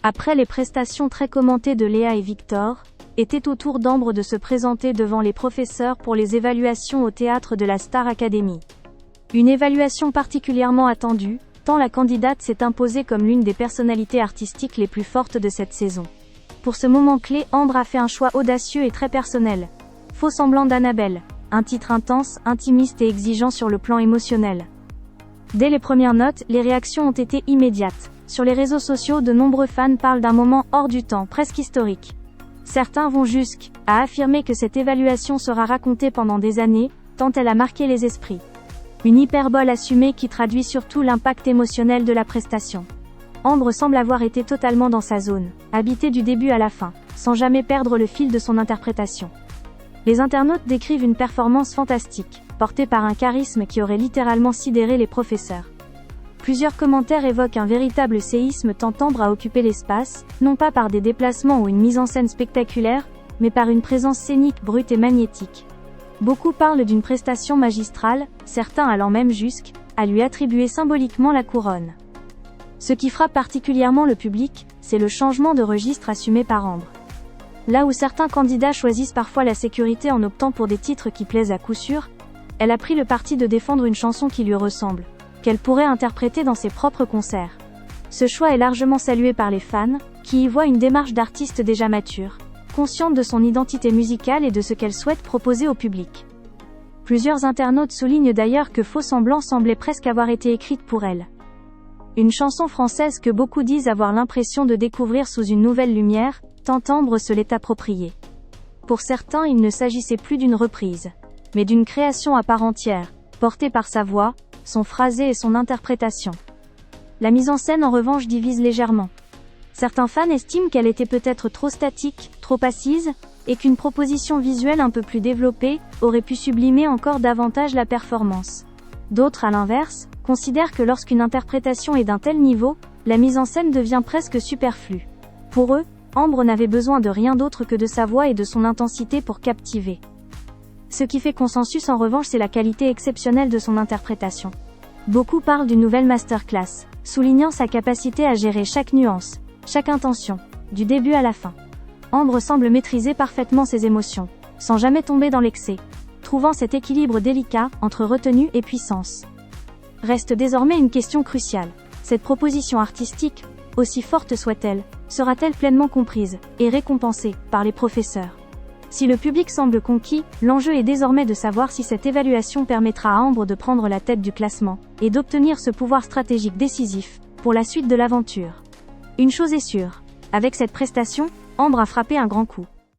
Après les prestations très commentées de Léa et Victor, était au tour d'Ambre de se présenter devant les professeurs pour les évaluations au théâtre de la Star Academy. Une évaluation particulièrement attendue, tant la candidate s'est imposée comme l'une des personnalités artistiques les plus fortes de cette saison. Pour ce moment clé, Ambre a fait un choix audacieux et très personnel. Faux semblant d'Annabelle. Un titre intense, intimiste et exigeant sur le plan émotionnel. Dès les premières notes, les réactions ont été immédiates. Sur les réseaux sociaux, de nombreux fans parlent d'un moment hors du temps, presque historique. Certains vont jusqu'à affirmer que cette évaluation sera racontée pendant des années, tant elle a marqué les esprits. Une hyperbole assumée qui traduit surtout l'impact émotionnel de la prestation. Ambre semble avoir été totalement dans sa zone, habitée du début à la fin, sans jamais perdre le fil de son interprétation. Les internautes décrivent une performance fantastique, portée par un charisme qui aurait littéralement sidéré les professeurs. Plusieurs commentaires évoquent un véritable séisme tant Ambre a occupé l'espace, non pas par des déplacements ou une mise en scène spectaculaire, mais par une présence scénique brute et magnétique. Beaucoup parlent d'une prestation magistrale, certains allant même jusqu'à lui attribuer symboliquement la couronne. Ce qui frappe particulièrement le public, c'est le changement de registre assumé par Ambre. Là où certains candidats choisissent parfois la sécurité en optant pour des titres qui plaisent à coup sûr, elle a pris le parti de défendre une chanson qui lui ressemble, qu'elle pourrait interpréter dans ses propres concerts. Ce choix est largement salué par les fans, qui y voient une démarche d'artiste déjà mature, consciente de son identité musicale et de ce qu'elle souhaite proposer au public. Plusieurs internautes soulignent d'ailleurs que Faux semblant semblait presque avoir été écrite pour elle. Une chanson française que beaucoup disent avoir l'impression de découvrir sous une nouvelle lumière, tant Ambre se l'est appropriée. Pour certains, il ne s'agissait plus d'une reprise, mais d'une création à part entière, portée par sa voix, son phrasé et son interprétation. La mise en scène en revanche divise légèrement. Certains fans estiment qu'elle était peut-être trop statique, trop assise, et qu'une proposition visuelle un peu plus développée aurait pu sublimer encore davantage la performance. D'autres, à l'inverse, considèrent que lorsqu'une interprétation est d'un tel niveau, la mise en scène devient presque superflue. Pour eux, Ambre n'avait besoin de rien d'autre que de sa voix et de son intensité pour captiver. Ce qui fait consensus en revanche, c'est la qualité exceptionnelle de son interprétation. Beaucoup parlent d'une nouvelle masterclass, soulignant sa capacité à gérer chaque nuance, chaque intention, du début à la fin. Ambre semble maîtriser parfaitement ses émotions, sans jamais tomber dans l'excès, trouvant cet équilibre délicat entre retenue et puissance. Reste désormais une question cruciale. Cette proposition artistique, aussi forte soit-elle, sera-t-elle pleinement comprise et récompensée par les professeurs? Si le public semble conquis, l'enjeu est désormais de savoir si cette évaluation permettra à Ambre de prendre la tête du classement et d'obtenir ce pouvoir stratégique décisif pour la suite de l'aventure. Une chose est sûre, avec cette prestation, Ambre a frappé un grand coup.